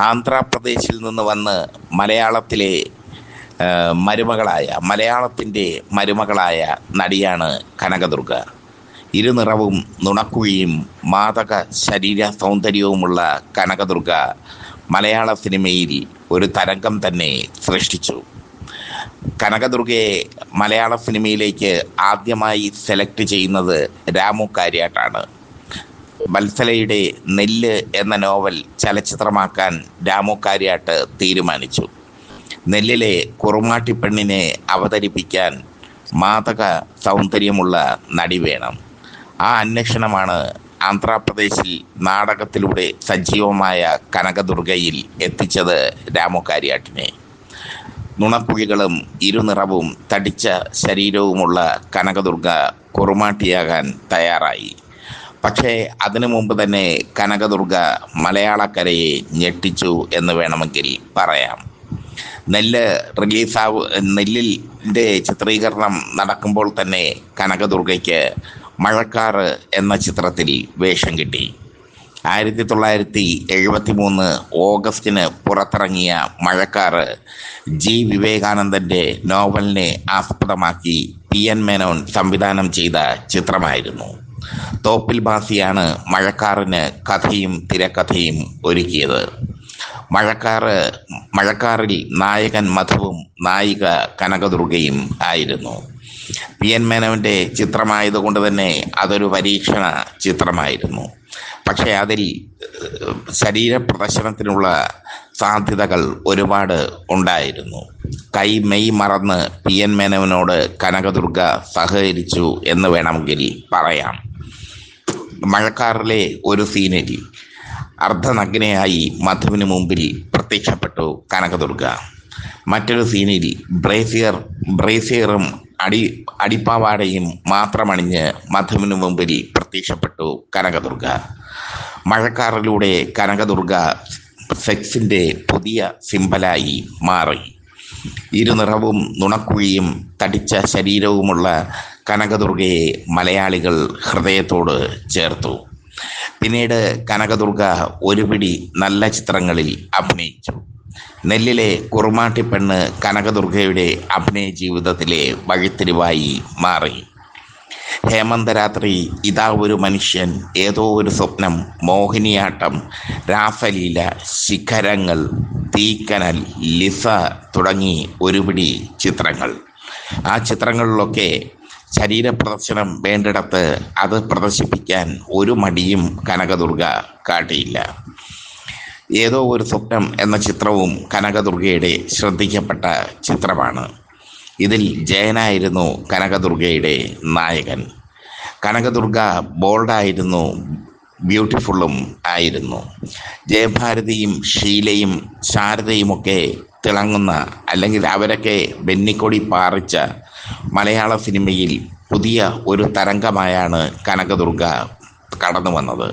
ആന്ധ്രാപ്രദേശിൽ നിന്ന് വന്ന് മലയാളത്തിലെ മലയാളത്തിൻ്റെ മരുമകളായ നടിയാണ് കനകദുർഗ. ഇരുനിറവും നുണക്കുഴിയും മാദക ശരീര സൗന്ദര്യവുമുള്ള കനകദുർഗ മലയാള സിനിമയിൽ ഒരു തരംഗം തന്നെ സൃഷ്ടിച്ചു. കനകദുർഗയെ മലയാള സിനിമയിലേക്ക് ആദ്യമായി സെലക്ട് ചെയ്യുന്നത് രാമു കാര്യാട്ടാണ്. വത്സലയുടെ നെല്ല് എന്ന നോവൽ ചലച്ചിത്രമാക്കാൻ രാമു കാര്യാട്ട് തീരുമാനിച്ചു. നെല്ലിലെ കുറുമാട്ടിപ്പെണ്ണിനെ അവതരിപ്പിക്കാൻ മാദക സൗന്ദര്യമുള്ള നടി വേണം. ആ അന്വേഷണമാണ് ആന്ധ്രാപ്രദേശിൽ നാടകത്തിലൂടെ സജീവമായ കനകദുർഗയിൽ എത്തിച്ചത് രാമു കാര്യാട്ടിനെ. നുണക്കുഴികളും ഇരുനിറവും തടിച്ച ശരീരവുമുള്ള കനകദുർഗ കുറുമാട്ടിയാകാൻ തയ്യാറായി. പക്ഷേ അതിനു മുമ്പ് തന്നെ കനകദുർഗ മലയാളക്കരയെ ഞെട്ടിച്ചു എന്ന് വേണമെങ്കിൽ പറയാം. നെല്ലിൻ്റെ ചിത്രീകരണം നടക്കുമ്പോൾ തന്നെ കനകദുർഗയ്ക്ക് മഴക്കാറ് എന്ന ചിത്രത്തിൽ വേഷം കിട്ടി. 1973 ഓഗസ്റ്റിന് പുറത്തിറങ്ങിയ മഴക്കാറ് ജി വിവേകാനന്ദൻ്റെ നോവലിനെ ആസ്പദമാക്കി PN മേനോൻ സംവിധാനം ചെയ്ത ചിത്രമായിരുന്നു. തോപ്പിൽ ഭാസിയാണ് മഴക്കാറിന് കഥയും തിരക്കഥയും ഒരുക്കിയത്. മഴക്കാറിൽ നായകൻ മധുവും നായിക കനകദുർഗയും ആയിരുന്നു. PN മേനോൻ്റെ ചിത്രമായതുകൊണ്ട് തന്നെ അതൊരു പരീക്ഷണ ചിത്രമായിരുന്നു. പക്ഷേ അതിൽ ശരീര പ്രദർശനത്തിനുള്ള സാധ്യതകൾ ഒരുപാട് ഉണ്ടായിരുന്നു. മെയ് മറന്ന് PN മേനോനോട് കനകദുർഗ സഹകരിച്ചു എന്ന് വേണമെങ്കിൽ പറയാം. മഴക്കാറിലെ ഒരു സീനിൽ അർദ്ധനഗ്നയായി മധുവിന് മുമ്പിൽ പ്രത്യക്ഷപ്പെട്ടു കനകദുർഗ. മറ്റൊരു സീനിൽ ബ്രേസിയറും അടിപ്പാവാടയും മാത്രമണിഞ്ഞ് മധുവിന് മുമ്പിൽ പ്രത്യക്ഷപ്പെട്ടു കനകദുർഗ. മഴക്കാറിലൂടെ കനകദുർഗ സെക്സിൻ്റെ പുതിയ സിംബലായി മാറി. ഇരുനിറവും നുണക്കുഴിയും തടിച്ച ശരീരവുമുള്ള കനകദുർഗയെ മലയാളികൾ ഹൃദയത്തോട് ചേർത്തു. പിന്നീട് കനകദുർഗ ഒരുപിടി നല്ല ചിത്രങ്ങളിൽ അഭിനയിച്ചു. നെല്ലിലെ കുറുമാട്ടിപ്പെണ്ണ് കനകദുർഗയുടെ അഭിനയ ജീവിതത്തിലെ വഴിത്തിരിവായി മാറി. ഹേമന്തരാത്രി, ഇതാ ഒരു മനുഷ്യൻ, ഏതോ ഒരു സ്വപ്നം, മോഹിനിയാട്ടം, രാസലീല, ശിഖരങ്ങൾ, തീക്കനൽ, ലിസ തുടങ്ങി ഒരുപിടി ചിത്രങ്ങൾ. ആ ചിത്രങ്ങളിലൊക്കെ ശരീരപ്രദർശനം വേണ്ടിടത്ത് അത് പ്രദർശിപ്പിക്കാൻ ഒരു മടിയും കനകദുർഗ കാട്ടിയില്ല. ഏതോ ഒരു സ്വപ്നം എന്ന ചിത്രവും കനകദുർഗയുടെ ശ്രദ്ധിക്കപ്പെട്ട ചിത്രമാണ്. ഇതിൽ ജയനായിരുന്നു കനകദുർഗയുടെ നായകൻ. കനകദുർഗ ബോൾഡായിരുന്നു, ബ്യൂട്ടിഫുള്ളും ആയിരുന്നു. ജയഭാരതിയും ഷീലയും ശാരദയുമൊക്കെ തിളങ്ങുന്ന, അല്ലെങ്കിൽ അവരൊക്കെ വെന്നിക്കൊടി പാറിച്ച മലയാള സിനിമയിൽ പുതിയ ഒരു തരംഗമായാണ് കനകദുർഗ കടന്നു വന്നത്.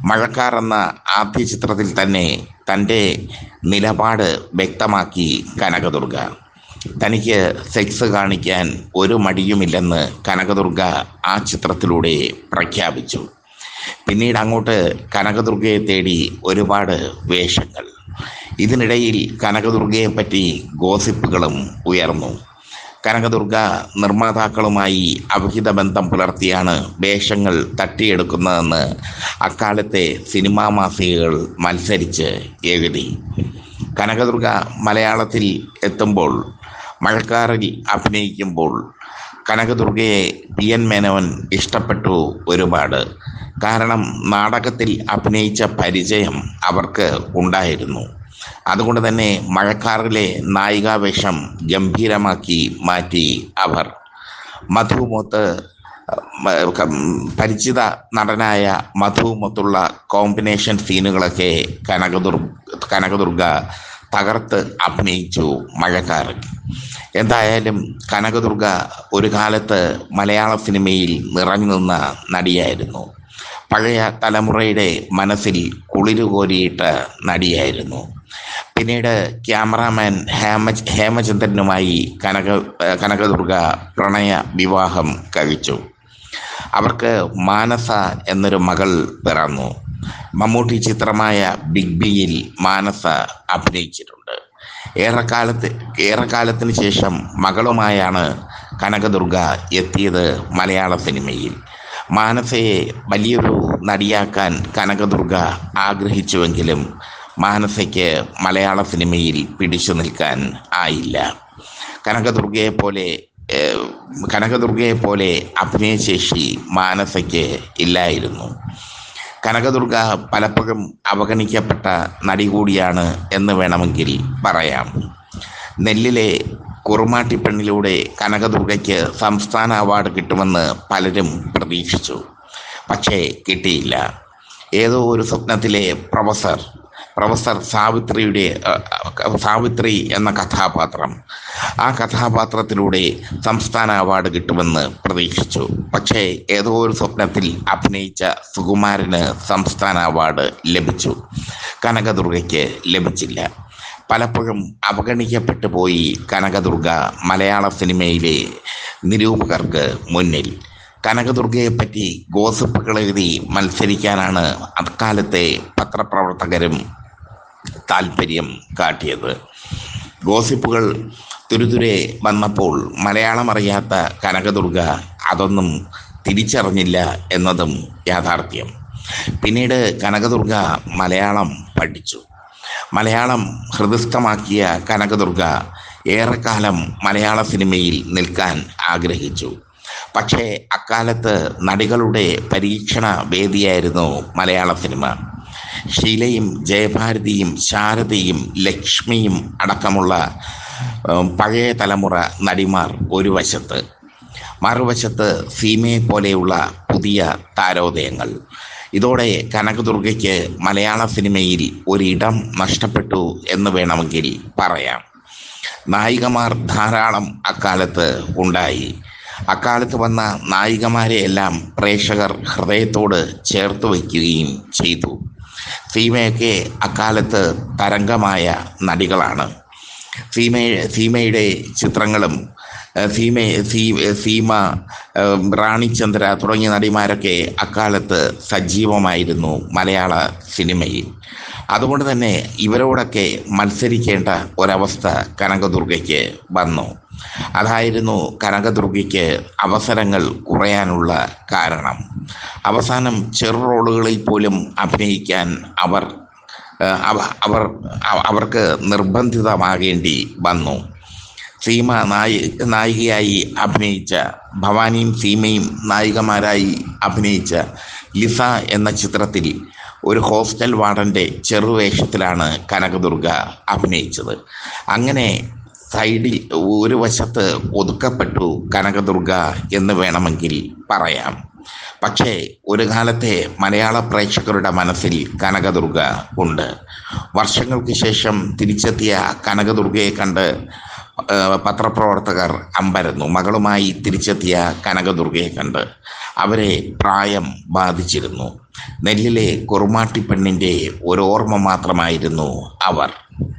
മഴക്കാർ എന്ന ആദ്യ ചിത്രത്തിൽ തന്നെ തൻ്റെ നിലപാട് വ്യക്തമാക്കി കനകദുർഗ. തനിക്ക് സെക്സ് കാണിക്കാൻ ഒരു മടിയുമില്ലെന്ന് കനകദുർഗ ആ ചിത്രത്തിലൂടെ പ്രഖ്യാപിച്ചു. പിന്നീട് അങ്ങോട്ട് കനകദുർഗയെ തേടി ഒരുപാട് വേഷങ്ങൾ. ഇതിനിടയിൽ കനകദുർഗയെ പറ്റി ഗോസിപ്പുകളും ഉയർന്നു. കനകദുർഗ നിർമ്മാതാക്കളുമായി അവിഹിത ബന്ധം പുലർത്തിയാണ് വേഷങ്ങൾ തട്ടിയെടുക്കുന്നതെന്ന് അക്കാലത്തെ സിനിമാ മാസികകൾ മത്സരിച്ച് എഴുതി. കനകദുർഗ മലയാളത്തിൽ എത്തുമ്പോൾ, മഴക്കാറിൽ അഭിനയിക്കുമ്പോൾ കനകദുർഗയെ PN മേനോൻ ഇഷ്ടപ്പെട്ടു ഒരുപാട്. കാരണം നാടകത്തിൽ അഭിനയിച്ച പരിചയം അവർക്ക് ഉണ്ടായിരുന്നു. അതുകൊണ്ട് തന്നെ മഴക്കാറിലെ നായികാവേഷം ഗംഭീരമാക്കി മാറ്റി അവർ. മധുവുമൊത്ത് പരിചിത നടനായ മധുവുമൊത്തുള്ള കോമ്പിനേഷൻ സീനുകളൊക്കെ കനകദുർഗ തകർത്ത് അഭിനയിച്ചു മഴക്കാറിൽ. എന്തായാലും കനകദുർഗ ഒരു കാലത്ത് മലയാള സിനിമയിൽ നിറഞ്ഞു നിന്ന നടിയായിരുന്നു. പഴയ തലമുറയുടെ മനസ്സിൽ കുളിരുകോരിയിട്ട നടിയായിരുന്നു. പിന്നീട് ക്യാമറാമാൻ ഹേമചന്ദ്രനുമായി കനകദുർഗ പ്രണയ വിവാഹം കഴിച്ചു. അവർക്ക് മാനസ എന്നൊരു മകൾ പിറന്നു. മമ്മൂട്ടി ചിത്രമായ ബിഗ് ബിയിൽ മാനസ അഭിനയിച്ചിട്ടുണ്ട്. ഏറെക്കാലത്തിന് ശേഷം മകളുമായാണ് കനകദുർഗ എത്തിയത് മലയാള സിനിമയിൽ. മാനസയെ വലിയൊരു നടിയാക്കാൻ കനകദുർഗ ആഗ്രഹിച്ചുവെങ്കിലും മാനസയ്ക്ക് മലയാള സിനിമയിൽ പിടിച്ചു നിൽക്കാൻ ആയില്ല. കനകദുർഗയെ പോലെ അഭിനയശേഷി മാനസയ്ക്ക് ഇല്ലായിരുന്നു. കനകദുർഗ പലപ്പോഴും അവഗണിക്കപ്പെട്ട നടി കൂടിയാണ് എന്ന് വേണമെങ്കിൽ പറയാം. നെല്ലിലെ കുറുമാട്ടിപ്പെണ്ണിലൂടെ കനകദുർഗയ്ക്ക് സംസ്ഥാന അവാർഡ് കിട്ടുമെന്ന് പലരും പ്രതീക്ഷിച്ചു. പക്ഷേ കിട്ടിയില്ല. ഏതോ ഒരു സ്വപ്നത്തിലെ പ്രൊഫസർ സാവിത്രി എന്ന കഥാപാത്രം, ആ കഥാപാത്രത്തിലൂടെ സംസ്ഥാന അവാർഡ് കിട്ടുമെന്ന് പ്രതീക്ഷിച്ചു. പക്ഷേ ഏതോ ഒരു സ്വപ്നത്തിൽ അഭിനയിച്ച സുകുമാരന് സംസ്ഥാന അവാർഡ് ലഭിച്ചു. കനകദുർഗയ്ക്ക് ലഭിച്ചില്ല. പലപ്പോഴും അവഗണിക്കപ്പെട്ടു പോയി കനകദുർഗ മലയാള സിനിമയിലെ നിരൂപകർക്ക് മുന്നിൽ. കനകദുർഗയെപ്പറ്റി ഗോസിപ്പുകൾ എഴുതി മത്സരിക്കാനാണ് അക്കാലത്തെ പത്രപ്രവർത്തകരും താല്പര്യം കാട്ടിയത്. ഗോസിപ്പുകൾ തുരുതുരെ വന്നപ്പോൾ മലയാളം അറിയാത്ത കനകദുർഗ അതൊന്നും തിരിച്ചറിഞ്ഞില്ല എന്നതും യാഥാർത്ഥ്യം. പിന്നീട് കനകദുർഗ മലയാളം പഠിച്ചു. മലയാളം ഹൃദിസ്ഥമാക്കിയ കനകദുർഗ ഏറെക്കാലം മലയാള സിനിമയിൽ നിൽക്കാൻ ആഗ്രഹിച്ചു. പക്ഷേ അക്കാലത്ത് നടികളുടെ പരീക്ഷണ വേദിയായിരുന്നു മലയാള സിനിമ. ഷീലയും ജയഭാരതിയും ശാരദയും ലക്ഷ്മിയും അടക്കമുള്ള പഴയ തലമുറ നടിമാർ ഒരു വശത്ത്, മറുവശത്ത് സീമയെ പോലെയുള്ള പുതിയ താരോദയങ്ങൾ. ഇതോടെ കനകദുർഗയ്ക്ക് മലയാള സിനിമയിൽ ഒരിടം നഷ്ടപ്പെട്ടു എന്ന് വേണമെങ്കിൽ പറയാം. നായികമാർ ധാരാളം അക്കാലത്ത് ഉണ്ടായി. അക്കാലത്ത് വന്ന നായികമാരെയെല്ലാം പ്രേക്ഷകർ ഹൃദയത്തോട് ചേർത്ത് വയ്ക്കുകയും ചെയ്തു. സീമയൊക്കെ അക്കാലത്ത് തരംഗമായ നടികളാണ്. സീമയുടെ ചിത്രങ്ങളും സീമ, റാണിചന്ദ്ര തുടങ്ങിയ നടിമാരൊക്കെ അക്കാലത്ത് സജീവമായിരുന്നു മലയാള സിനിമയിൽ. അതുകൊണ്ട് തന്നെ ഇവരോടൊക്കെ മത്സരിക്കേണ്ട ഒരവസ്ഥ കനകദുർഗയ്ക്ക് വന്നു. അതായിരുന്നു കനകദുർഗയ്ക്ക് അവസരങ്ങൾ കുറയാനുള്ള കാരണം. അവസാനം ചെറു റോളുകളിൽ പോലും അഭിനയിക്കാൻ അവർക്ക് നിർബന്ധിതമാകേണ്ടി വന്നു. സീമ നായികയായി അഭിനയിച്ച, ഭവാനിയും സീമയും നായികമാരായി അഭിനയിച്ച ലിസ എന്ന ചിത്രത്തിൽ ഒരു ഹോസ്റ്റൽ വാർഡൻ്റെ ചെറുവേഷത്തിലാണ് കനകദുർഗ അഭിനയിച്ചത്. അങ്ങനെ സൈഡിൽ ഒരു വശത്ത് ഒതുക്കപ്പെട്ടു കനകദുർഗ എന്ന് വേണമെങ്കിൽ പറയാം. പക്ഷേ ഒരു കാലത്തെ മലയാള പ്രേക്ഷകരുടെ മനസ്സിൽ കനകദുർഗ ഉണ്ട്. വർഷങ്ങൾക്ക് ശേഷം തിരിച്ചെത്തിയ കനകദുർഗയെ കണ്ട് പത്രപ്രവർത്തകർ അമ്പരന്നു. മകളുമായി തിരിച്ചെത്തിയ കനകദുർഗയെ കണ്ട് അവരെ പ്രായം ബാധിച്ചിരുന്നു. നെല്ലിലെ കുറുമാട്ടിപ്പെണ്ണിൻ്റെ ഒരു ഓർമ്മ മാത്രമായിരുന്നു അവർ.